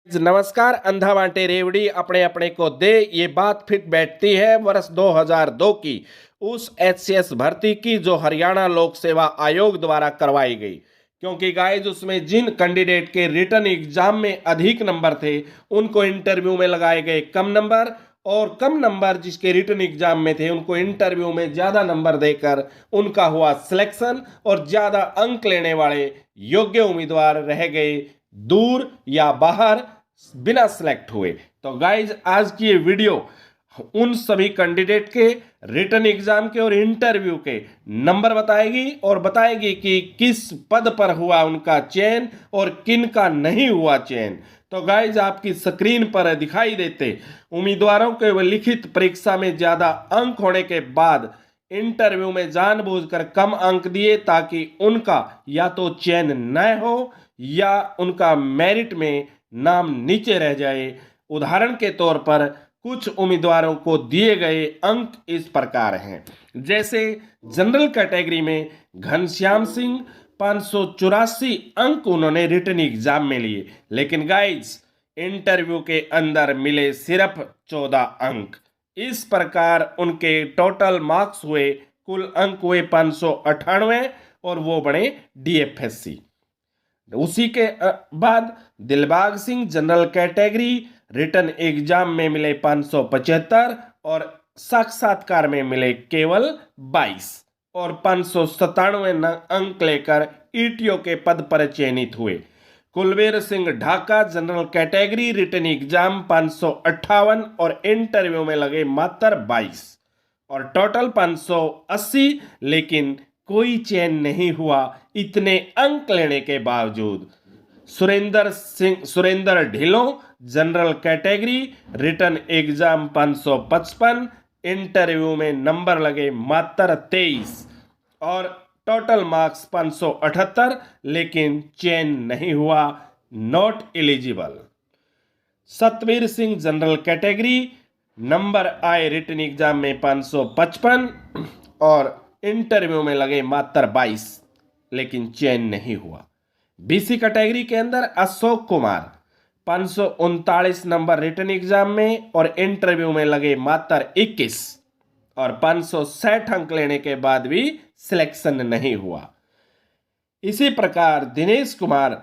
नमस्कार। अंधा बांटे रेवड़ी अपने अपने को दे, ये बात फिट बैठती है वर्ष 2002 की उस एचसीएस भर्ती की जो हरियाणा लोक सेवा आयोग द्वारा करवाई गई। क्योंकि गाइज उसमें जिन कैंडिडेट के रिटन एग्जाम में अधिक नंबर थे उनको इंटरव्यू में लगाए गए कम नंबर, और कम नंबर जिसके रिटन एग्जाम में थे उनको इंटरव्यू में ज्यादा नंबर देकर उनका हुआ सिलेक्शन, और ज्यादा अंक लेने वाले योग्य उम्मीदवार रह गए दूर या बाहर, बिना सिलेक्ट हुए। तो गाइज आज की ये वीडियो उन सभी कैंडिडेट के रिटन एग्जाम के और इंटरव्यू के नंबर बताएगी और बताएगी कि किस पद पर हुआ उनका चयन और किन का नहीं हुआ चयन। तो गाइज आपकी स्क्रीन पर दिखाई देते उम्मीदवारों के लिखित परीक्षा में ज्यादा अंक होने के बाद इंटरव्यू में जानबूझकर कम अंक दिए ताकि उनका या तो चयन न हो या उनका मेरिट में नाम नीचे रह जाए। उदाहरण के तौर पर कुछ उम्मीदवारों को दिए गए अंक इस प्रकार हैं। जैसे जनरल कैटेगरी में घनश्याम सिंह 584 अंक उन्होंने रिटन एग्जाम में लिए, लेकिन गाइज इंटरव्यू के अंदर मिले सिर्फ 14 अंक। इस प्रकार उनके टोटल मार्क्स हुए, कुल अंक हुए 598 और वो बने डीएफएससी। उसी के बाद Dilbag Singh general category written exam में मिले 575 और साक्षात्कार में मिले केवल 22 और 597 अंक लेकर ईटीओ के पद पर चयनित हुए। Kulvir Singh Dhaka general category written exam 558 और इंटरव्यू में लगे मात्र 22 और टोटल 580, लेकिन कोई चयन नहीं हुआ इतने अंक लेने के बावजूद। Surendra Dhillon general category written exam 555, interview में नंबर लगे मात्र 23 और टोटल मार्क्स 578, लेकिन चयन नहीं हुआ, not eligible. Satvir Singh general category number आए रिटन एग्जाम में 555 और इंटरव्यू में लगे मात्र 22, लेकिन चयन नहीं हुआ। बीसी कैटेगरी के अंदर Ashok Kumar 539 number written exam में और इंटरव्यू में लगे मात्र 21 और 560 अंक लेने के बाद भी सिलेक्शन नहीं हुआ। इसी प्रकार दिनेश कुमार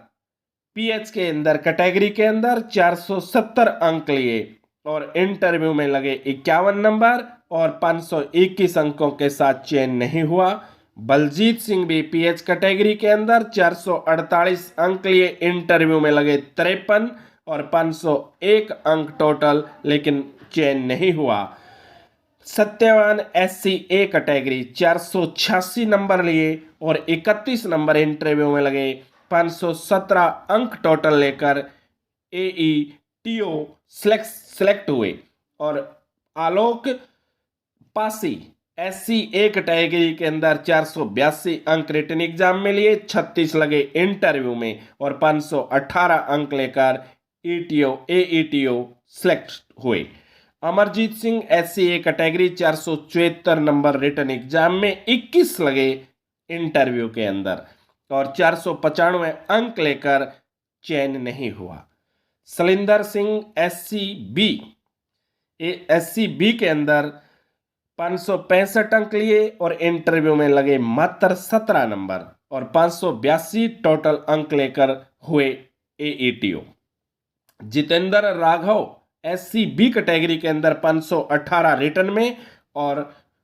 पीएच के अंदर कैटेगरी के अंदर 470 अंक लिए और इंटरव्यू में लगे 51 नंबर और 521 अंकों के साथ चयन नहीं हुआ। बलजीत सिंह भी पीएच कैटेगरी के अंदर 448 अंक लिए, इंटरव्यू में लगे 53 और 501 अंक टोटल, लेकिन चयन नहीं हुआ। Satyavan SC A category 486 number लिए और 31 नंबर इंटरव्यू में लगे, 517 अंक टोटल लेकर एईटीओ सिलेक्ट हुए। और आलोक पासी एससी ए कैटेगरी के अंदर 482 अंक रिटन एग्जाम में लिए, 36 लगे इंटरव्यू में और 518 अंक लेकर एईटीओ सिलेक्ट हुए। Amarjeet Singh SC A category 474 number written exam में 21 लगे इंटरव्यू के अंदर और 495 अंक लेकर चयन नहीं हुआ। सलिंदर सिंह एससी बी के अंदर 565 अंक लिए और इंटरव्यू में लगे मात्र 17 नंबर और 582 टोटल अंक लेकर हुए AETO. Jitendra Raghav SC B category के अंदर 518 रिटन में और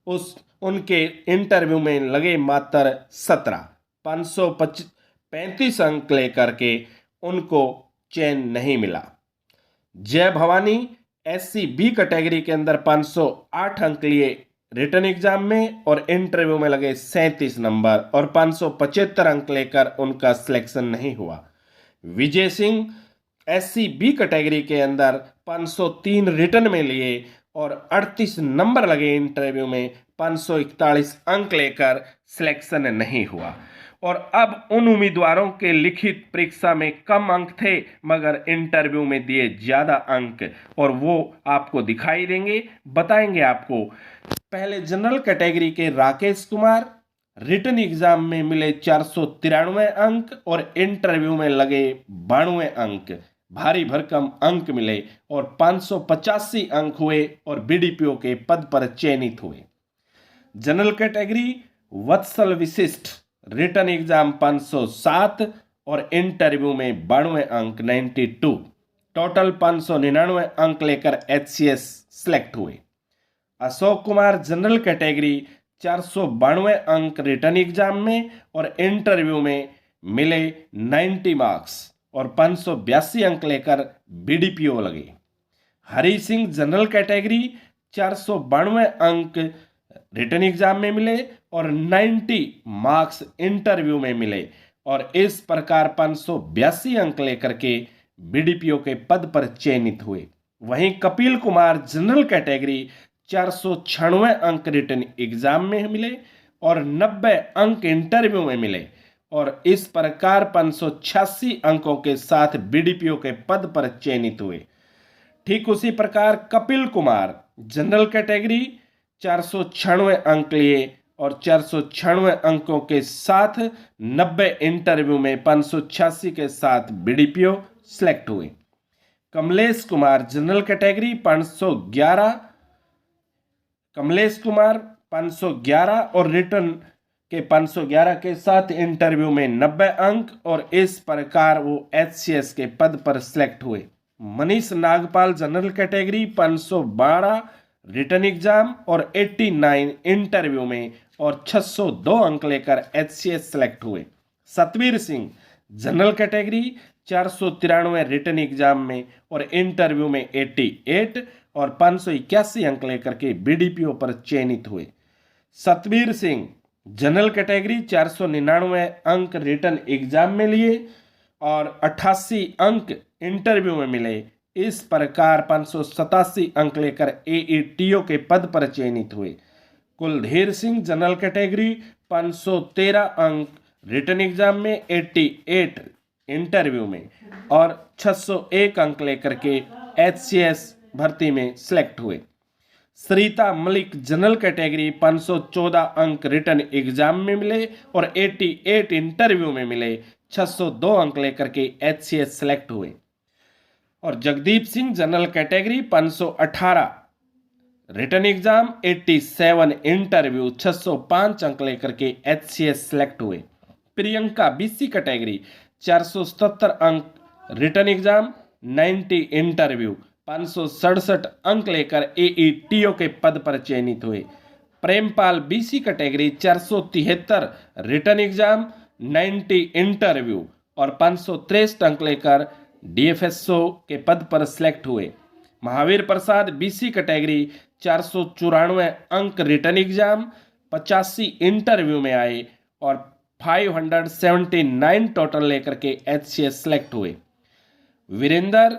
उनके इंटरव्यू में लगे मात्र 17, 535 अंक लेकर के उनको चयन नहीं मिला। जय भवानी एससी बी कैटेगरी के अंदर 508 अंक लिए रिटन एग्जाम में और इंटरव्यू में लगे 37 नंबर और 575 अंक लेकर उनका सिलेक्शन नहीं हुआ। Vijay Singh SC B category के अंदर 503 रिटन में लिए और 38 नंबर लगे इंटरव्यू में, 541 अंक लेकर सिलेक्शन नहीं हुआ। और अब उन उम्मीदवारों के लिखित परीक्षा में कम अंक थे मगर इंटरव्यू में दिए ज्यादा अंक, और वो आपको दिखाई देंगे, बताएंगे आपको। पहले जनरल कैटेगरी के राकेश कुमार रिटन एग्जाम में मिले 493 अंक और इंटरव्यू में लगे 92 अंक। भारी भरकम अंक मिले और 585 अंक हुए और बीडीपीओ के पद पर चयनित हुए। जनरल कैटेगरी वत्सल विशिष्ट रिटर्न एग्जाम 507 और इंटरव्यू में 92 अंक 92, टोटल 599 अंक लेकर HCS सिलेक्ट हुए। अशोक कुमार जनरल कैटेगरी 492 अंक रिटर्न एग्जाम में और इंटरव्यू में मिले 90 मार्क्स और 582 अंक लेकर बीडीपीओ लगे। हरी सिंह जनरल कैटेगरी 492 अंक रिटर्न एग्जाम में मिले और 90 मार्क्स इंटरव्यू में मिले और इस प्रकार 582 अंक लेकर के बीडीपीओ के पद पर चयनित हुए। वहीं कपिल कुमार जनरल कैटेगरी 496 अंक रिटर्न एग्जाम में मिले और 90 अंक इंटरव्यू में मिले और इस प्रकार 586 अंकों के साथ बीडीपीओ के पद पर चयनित हुए। ठीक उसी प्रकार कपिल कुमार जनरल कैटेगरी 496 अंक लिए और 496 अंकों के साथ 90 इंटरव्यू में 586 के साथ बीडीपीओ सिलेक्ट हुए। कमलेश कुमार जनरल कैटेगरी 511, कमलेश कुमार 511 और रिटर्न के 511 के साथ इंटरव्यू में 90 अंक और इस प्रकार वो HCS के पद पर सिलेक्ट हुए। Manish Nagpal general category 512 return exam और 89 इंटरव्यू में और 602 अंक लेकर HCS सिलेक्ट हुए। Satvir Singh general category 493 written exam में और इंटरव्यू में 88 और 581 अंक लेकर के बीडीपीओ पर चयनित हुए। सतवीर सिंह जनरल कैटेगरी 499 अंक रिटर्न एग्जाम में लिए और 88 अंक इंटरव्यू में मिले। इस प्रकार 587 अंक लेकर AETO के पद पर चयनित हुए। कुलधीर सिंह जनरल कैटेगरी 513 अंक रिटर्न एग्जाम में 88 इंटरव्यू में और 601 अंक लेकर के HCS भर्ती में सिलेक्ट हुए। सरिता मलिक जनरल कैटेगरी 514 अंक रिटर्न एग्जाम में मिले और 88 इंटरव्यू में मिले, 602 अंक लेकर के HCS सिलेक्ट हुए। और Jagdeep Singh general category 518 return exam 87 interview 605 अंक लेकर के HCS सिलेक्ट हुए। प्रियंका BC कैटेगरी 477 अंक रिटर्न एग्जाम 90 इंटरव्यू 567 अंक लेकर AETO के पद पर चयनित हुए। Prempal BC category 473 return exam 90 interview और 563 अंक लेकर DFSO के पद पर सिलेक्ट हुए। महावीर प्रसाद BC कैटेगरी 494 अंक रिटर्न एग्जाम 85 इंटरव्यू में आए और 579 टोटल लेकर के HCS सिलेक्ट हुए। वीरेंद्र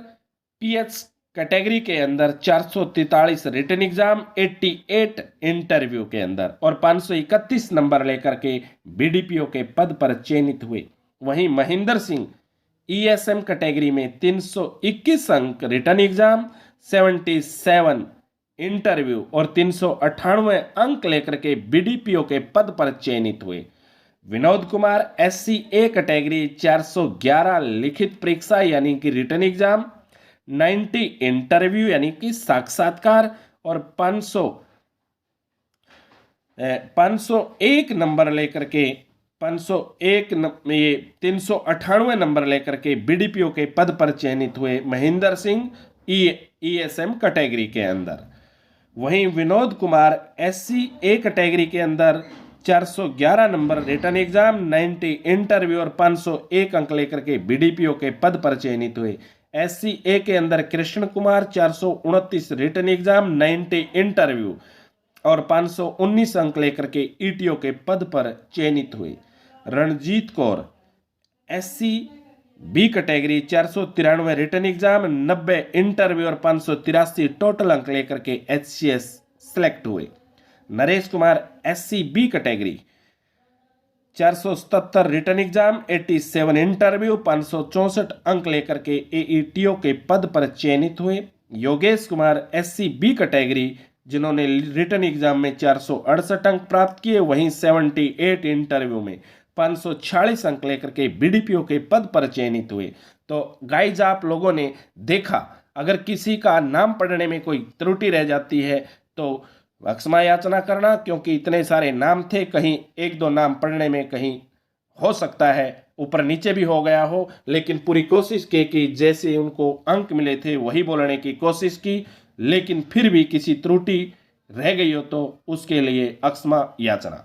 PH कैटेगरी के अंदर 443 रिटर्न एग्जाम 88 इंटरव्यू के अंदर और 531 नंबर लेकर के BDPO के पद पर चयनित हुए। वहीं महेंद्र सिंह ESM कैटेगरी में 321 अंक रिटर्न एग्जाम 77 इंटरव्यू और 398 अंक लेकर के BDPO के पद पर चयनित हुए। विनोद कुमार SCA कैटेगरी 411 लिखित परीक्षा यानी कि रिटर्न एग्जाम 90 इंटरव्यू यानी कि साक्षात्कार और 501 नंबर लेकर के 398 नंबर लेकर के BDPO के पद पर चयनित हुए महेंद्र सिंह ESM कैटेगरी के अंदर। वहीं विनोद कुमार SCA कैटेगरी के अंदर 411 नंबर रिटर्न एग्जाम 90 इंटरव्यू और 501 अंक लेकर के BDPO के पद पर चयनित हुए। SCA के अंदर Krishna Kumar 429 return exam 90 interview और 519 अंक लेकर के ETO के पद पर चयनित हुए। Ranjit Kaur SCB category 493 written exam 90 interview और 583 टोटल अंक लेकर के HCS सिलेक्ट हुए। Naresh Kumar SCB category 477 return exam 87 interview 564 अंक लेकर के AETO के पद पर चयनित हुए। योगेश कुमार SCB कैटेगरी जिन्होंने रिटर्न एग्जाम में 468 अंक प्राप्त किए, वहीं 78 इंटरव्यू में 546 अंक लेकर के BDPO के पद पर चयनित हुए। तो गाइज आप लोगों ने देखा, अगर किसी का नाम पढ़ने में कोई त्रुटि रह जाती है तो क्षमा याचना करना, क्योंकि इतने सारे नाम थे, कहीं एक दो नाम पढ़ने में कहीं हो सकता है ऊपर नीचे भी हो गया हो, लेकिन पूरी कोशिश की कि जैसे उनको अंक मिले थे वही बोलने की कोशिश की, लेकिन फिर भी किसी त्रुटि रह गई हो तो उसके लिए क्षमा याचना।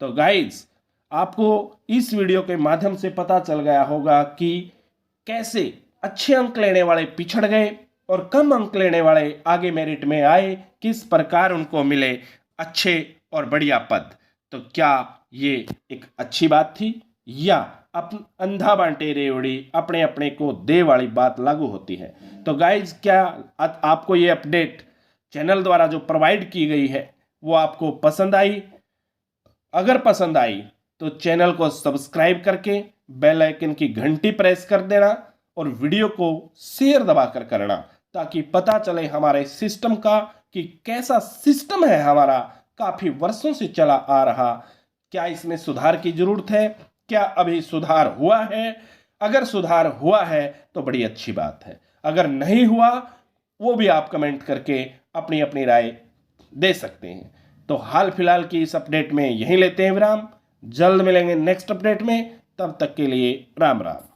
तो गाइज आपको इस वीडियो के माध्यम से पता चल गया होगा कि कैसे अच्छे अंक लेने वाले पिछड़ गए और कम अंक लेने वाले आगे मेरिट में आए, किस प्रकार उनको मिले अच्छे और बढ़िया पद। तो क्या ये एक अच्छी बात थी या अंधा बांटे रेवड़ी अपने अपने को दे वाली बात लागू होती है? तो गाइज क्या आपको ये अपडेट चैनल द्वारा जो प्रोवाइड की गई है वो आपको पसंद आई? अगर पसंद आई तो चैनल को सब्सक्राइब करके बेल आइकन की घंटी प्रेस कर देना और वीडियो को शेयर दबाकर करना, ताकि पता चले हमारे सिस्टम का कि कैसा सिस्टम है हमारा, काफी वर्षों से चला आ रहा, क्या इसमें सुधार की जरूरत है, क्या अभी सुधार हुआ है? अगर सुधार हुआ है तो बड़ी अच्छी बात है, अगर नहीं हुआ वो भी आप कमेंट करके अपनी अपनी राय दे सकते हैं। तो हाल फिलहाल की इस अपडेट में यहीं लेते हैं विराम, जल्द मिलेंगे नेक्स्ट अपडेट में, तब तक के लिए राम राम।